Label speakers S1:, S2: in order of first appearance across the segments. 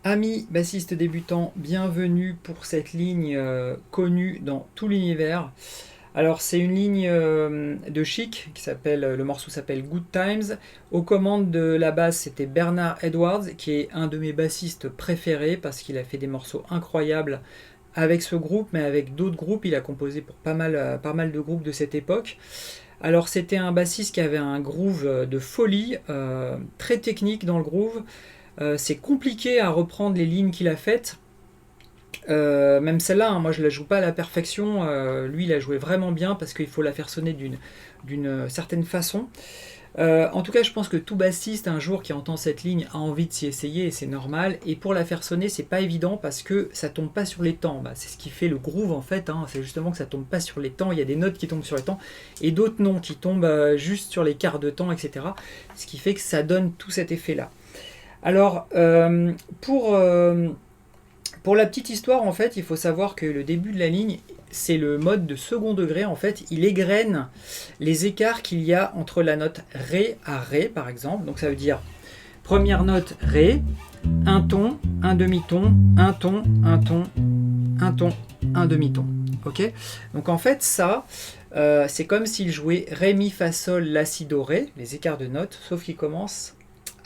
S1: Amis bassistes débutants, bienvenue pour cette ligne connue dans tout l'univers. Alors c'est une ligne de Chic, le morceau s'appelle Good Times. Aux commandes de la basse, c'était Bernard Edwards, qui est un de mes bassistes préférés parce qu'il a fait des morceaux incroyables avec ce groupe, mais avec d'autres groupes. Il a composé pour pas mal de groupes de cette époque. Alors c'était un bassiste qui avait un groove de folie, très technique dans le groove. C'est compliqué à reprendre les lignes qu'il a faites. Même celle-là, hein, moi je la joue pas à la perfection. Lui, il a joué vraiment bien parce qu'il faut la faire sonner d'une certaine façon. En tout cas, je pense que tout bassiste un jour qui entend cette ligne a envie de s'y essayer et c'est normal. Et pour la faire sonner, c'est pas évident parce que ça tombe pas sur les temps. C'est ce qui fait le groove en fait. Hein. C'est justement que ça tombe pas sur les temps. Il y a des notes qui tombent sur les temps et d'autres non, qui tombent juste sur les quarts de temps, etc. Ce qui fait que ça donne tout cet effet-là. Alors, pour la petite histoire, en fait, il faut savoir que le début de la ligne, c'est le mode de second degré. En fait, il égrène les écarts qu'il y a entre la note Ré à Ré, par exemple. Donc, ça veut dire première note Ré, un ton, un demi-ton, un ton, un ton, un ton, un demi-ton. Ok ? Donc, en fait, ça, c'est comme s'il jouait Ré, Mi, Fa, Sol, La, Si, Do, Ré, les écarts de notes, sauf qu'il commence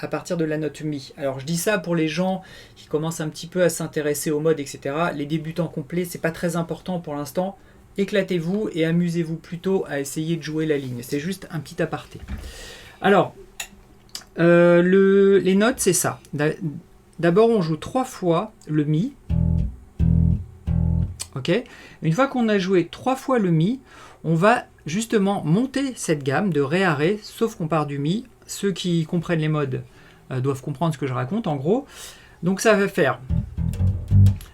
S1: à partir de la note Mi. Alors je dis ça pour les gens qui commencent un petit peu à s'intéresser au mode, etc. Les débutants complets, c'est pas très important pour l'instant. Éclatez-vous et amusez-vous plutôt à essayer de jouer la ligne. C'est juste un petit aparté. Alors, les notes, c'est ça. D'abord, on joue 3 fois le Mi. Ok. Une fois qu'on a joué 3 fois le Mi, on va justement monter cette gamme de Ré à Ré, sauf qu'on part du Mi. Ceux qui comprennent les modes doivent comprendre ce que je raconte en gros. Donc ça va faire...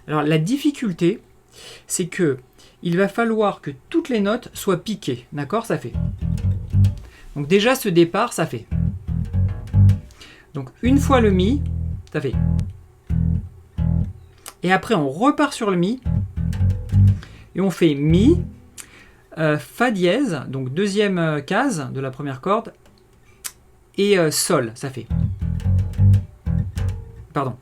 S1: Alors la difficulté, c'est que il va falloir que toutes les notes soient piquées. D'accord ? Ça fait... Donc déjà ce départ, ça fait... Donc une fois le Mi, ça fait... Et après on repart sur le Mi. Et on fait Mi, Fa dièse, donc deuxième case de la première corde, et Sol, ça fait. Pardon.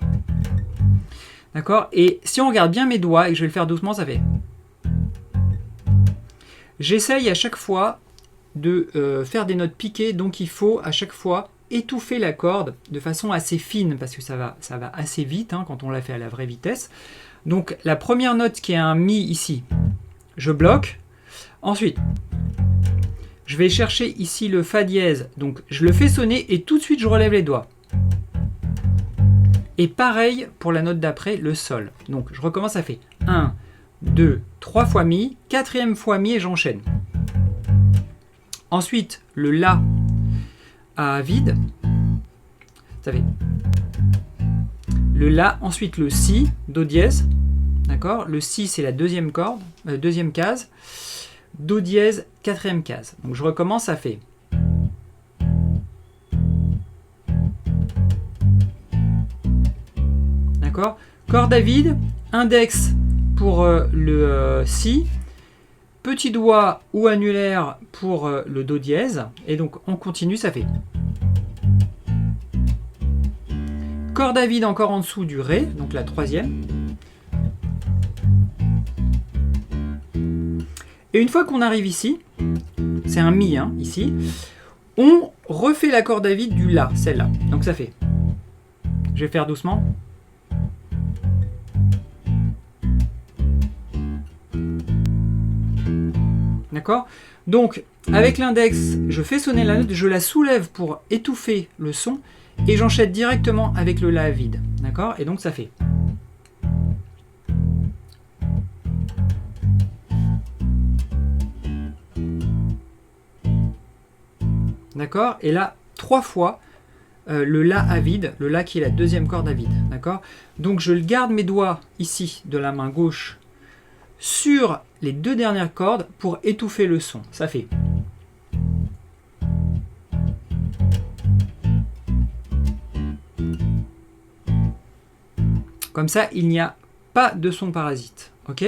S1: D'accord ? Et si on regarde bien mes doigts, et je vais le faire doucement, ça fait. J'essaye à chaque fois de faire des notes piquées, donc il faut à chaque fois étouffer la corde de façon assez fine, parce que ça va assez vite hein, quand on la fait à la vraie vitesse. Donc la première note qui est un Mi ici, je bloque. Ensuite, je vais chercher ici le Fa dièse, donc je le fais sonner et tout de suite je relève les doigts. Et pareil pour la note d'après, le Sol. Donc je recommence, ça fait 1, 2, 3 fois Mi, 4e fois Mi et j'enchaîne. Ensuite, le La à vide, ça fait le La, ensuite le Si, Do dièse, d'accord ? Le Si c'est la deuxième corde, deuxième case. Do dièse, 4e case. Donc je recommence, ça fait. D'accord ? Corde à vide, index pour le Si, petit doigt ou annulaire pour le Do dièse. Et donc on continue, ça fait. Corde à vide encore en dessous du Ré, donc la 3e. Et une fois qu'on arrive ici, c'est un Mi hein, ici, on refait la corde à vide du La, celle-là. Donc ça fait... Je vais faire doucement. D'accord ? Donc, avec l'index, je fais sonner la note, je la soulève pour étouffer le son, et j'enchaîne directement avec le La à vide. D'accord ? Et donc ça fait... D'accord ? Et là, 3 fois, le La à vide, le La qui est la deuxième corde à vide. D'accord ? Donc je garde mes doigts ici de la main gauche sur les 2 dernières cordes pour étouffer le son. Ça fait... Comme ça, il n'y a pas de son parasite. Ok ?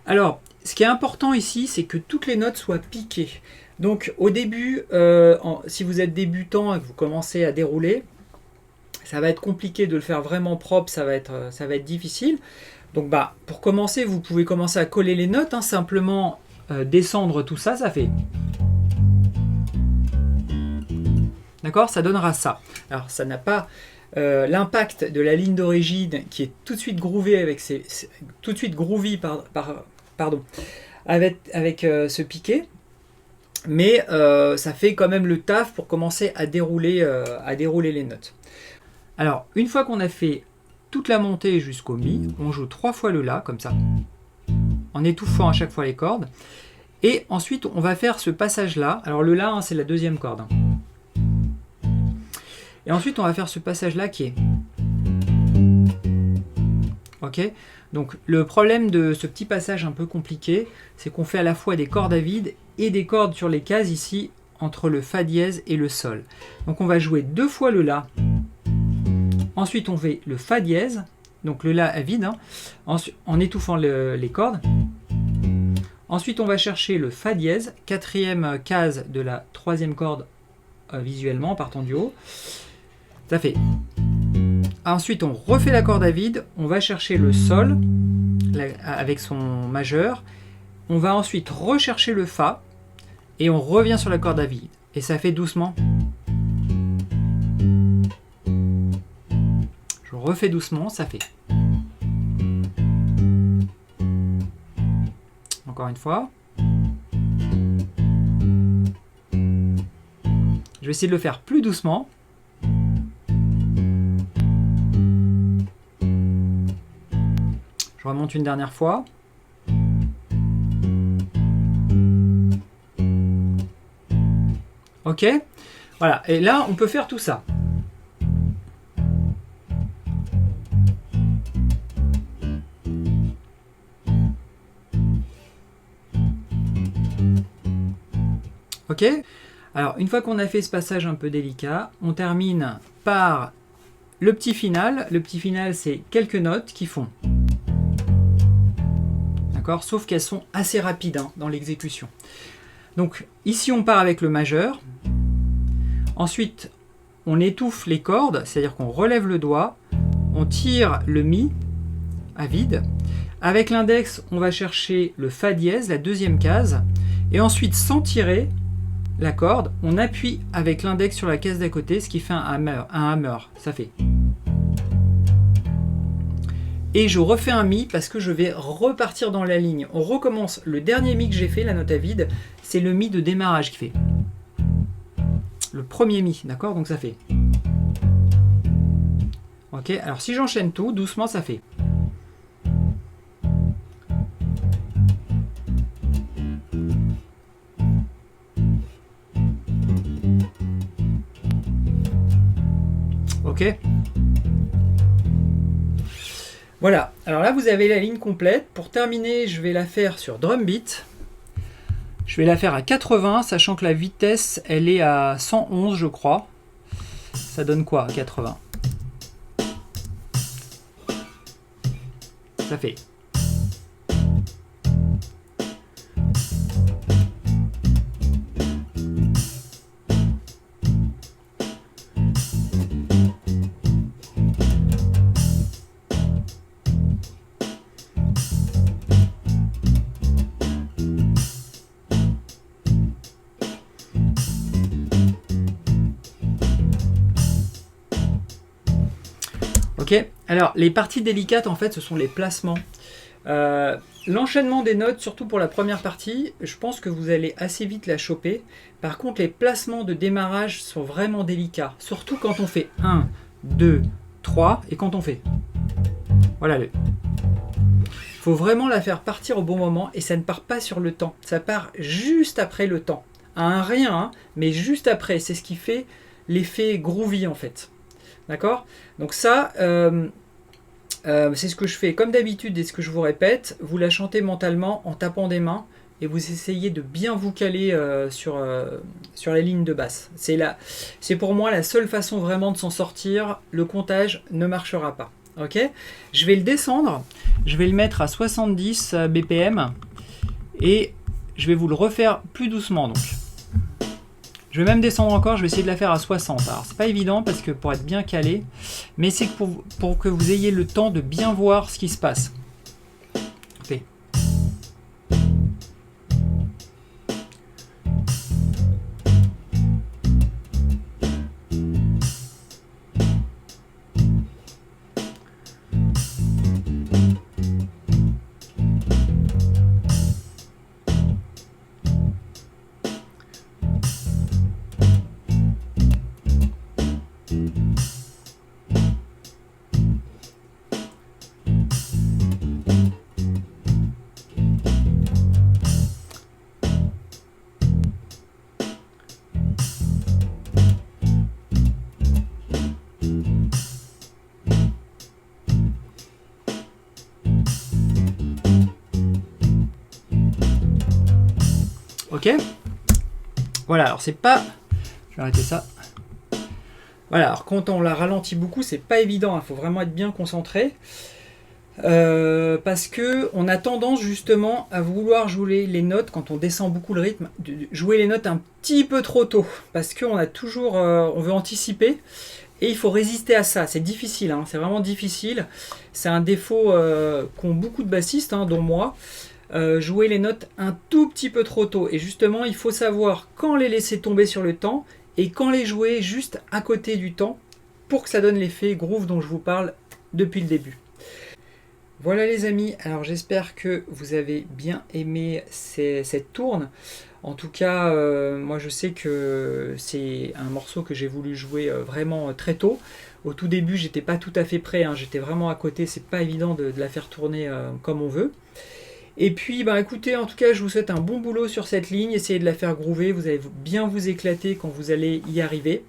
S1: Alors, ce qui est important ici, c'est que toutes les notes soient piquées. Donc au début, si vous êtes débutant et que vous commencez à dérouler, ça va être compliqué de le faire vraiment propre, ça va être difficile. Donc pour commencer, vous pouvez commencer à coller les notes, hein, simplement descendre tout ça, ça fait... D'accord? Ça donnera ça. Alors ça n'a pas l'impact de la ligne d'origine qui est tout de suite groovée avec tout de suite groovy pardon, avec ce piqué, mais ça fait quand même le taf pour commencer à dérouler les notes. Alors une fois qu'on a fait toute la montée jusqu'au mi, on joue 3 fois le la comme ça, en étouffant à chaque fois les cordes, et ensuite on va faire ce passage là. Alors le la, hein, c'est la deuxième corde, hein. Et ensuite, on va faire ce passage-là qui est... Ok? Donc, le problème de ce petit passage un peu compliqué, c'est qu'on fait à la fois des cordes à vide et des cordes sur les cases ici, entre le fa dièse et le sol. Donc, on va jouer 2 fois le la. Ensuite, on fait le fa dièse, donc le la à vide, hein, en étouffant les cordes. Ensuite, on va chercher le fa dièse, 4e case de la 3e corde visuellement, en partant du haut. Ça fait. Ensuite, on refait la corde à vide, on va chercher le sol avec son majeur, on va ensuite rechercher le fa et on revient sur la corde à vide. Et ça fait doucement. Je refais doucement, ça fait. Encore une fois. Je vais essayer de le faire plus doucement. Je remonte une dernière fois. Ok, voilà. Et là, on peut faire tout ça. Ok. Alors, une fois qu'on a fait ce passage un peu délicat, on termine par le petit final. Le petit final, c'est quelques notes qui font. Sauf qu'elles sont assez rapides, hein, dans l'exécution. Donc ici on part avec le majeur, ensuite on étouffe les cordes, c'est-à-dire qu'on relève le doigt, on tire le mi à vide, avec l'index on va chercher le fa dièse, la 2e case, et ensuite sans tirer la corde, on appuie avec l'index sur la case d'à côté, ce qui fait un hammer, ça fait... Et je refais un mi parce que je vais repartir dans la ligne. On recommence. Le dernier mi que j'ai fait, la note à vide, c'est le mi de démarrage qui fait. Le premier mi, d'accord? Donc ça fait. Ok, alors si j'enchaîne tout, doucement ça fait. Ok. Voilà, alors là vous avez la ligne complète. Pour terminer, je vais la faire sur drum beat. Je vais la faire à 80, sachant que la vitesse, elle est à 111, je crois. Ça donne quoi à 80? Ça fait... Ok, alors les parties délicates en fait ce sont les placements. L'enchaînement des notes, surtout pour la première partie, je pense que vous allez assez vite la choper. Par contre les placements de démarrage sont vraiment délicats, surtout quand on fait 1, 2, 3 et quand on fait... Voilà le... Il faut vraiment la faire partir au bon moment et ça ne part pas sur le temps, ça part juste après le temps. À un rien, hein, mais juste après, c'est ce qui fait l'effet groovy en fait. D'accord? Donc ça, c'est ce que je fais comme d'habitude et ce que je vous répète. Vous la chantez mentalement en tapant des mains et vous essayez de bien vous caler sur la ligne de basse. C'est pour moi la seule façon vraiment de s'en sortir. Le comptage ne marchera pas. Ok? Je vais le descendre. Je vais le mettre à 70 BPM et je vais vous le refaire plus doucement. Donc, Je vais même descendre encore, je vais essayer de la faire à 60. Alors c'est pas évident parce que pour être bien calé, mais c'est pour que vous ayez le temps de bien voir ce qui se passe. Ok. Ok. Voilà, alors c'est pas... Je vais arrêter ça. Voilà, alors quand on la ralentit beaucoup, c'est pas évident, il faut vraiment être bien concentré. Parce que on a tendance justement à vouloir jouer les notes, quand on descend beaucoup le rythme, de jouer les notes un petit peu trop tôt. Parce qu'on a toujours... on veut anticiper. Et il faut résister à ça, c'est difficile, hein, c'est vraiment difficile. C'est un défaut qu'ont beaucoup de bassistes, hein, dont moi. Jouer les notes un tout petit peu trop tôt. Et justement, il faut savoir quand les laisser tomber sur le temps et quand les jouer juste à côté du temps pour que ça donne l'effet groove dont je vous parle depuis le début. Voilà les amis, alors j'espère que vous avez bien aimé cette tourne. En tout cas, moi je sais que c'est un morceau que j'ai voulu jouer vraiment très tôt. Au tout début, j'étais pas tout à fait prêt, hein, j'étais vraiment à côté, c'est pas évident de la faire tourner comme on veut. Et puis, bah, écoutez, en tout cas, je vous souhaite un bon boulot sur cette ligne. Essayez de la faire groover. Vous allez bien vous éclater quand vous allez y arriver.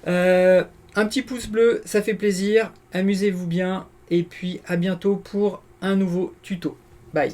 S1: Un petit pouce bleu, ça fait plaisir. Amusez-vous bien. Et puis, à bientôt pour un nouveau tuto. Bye.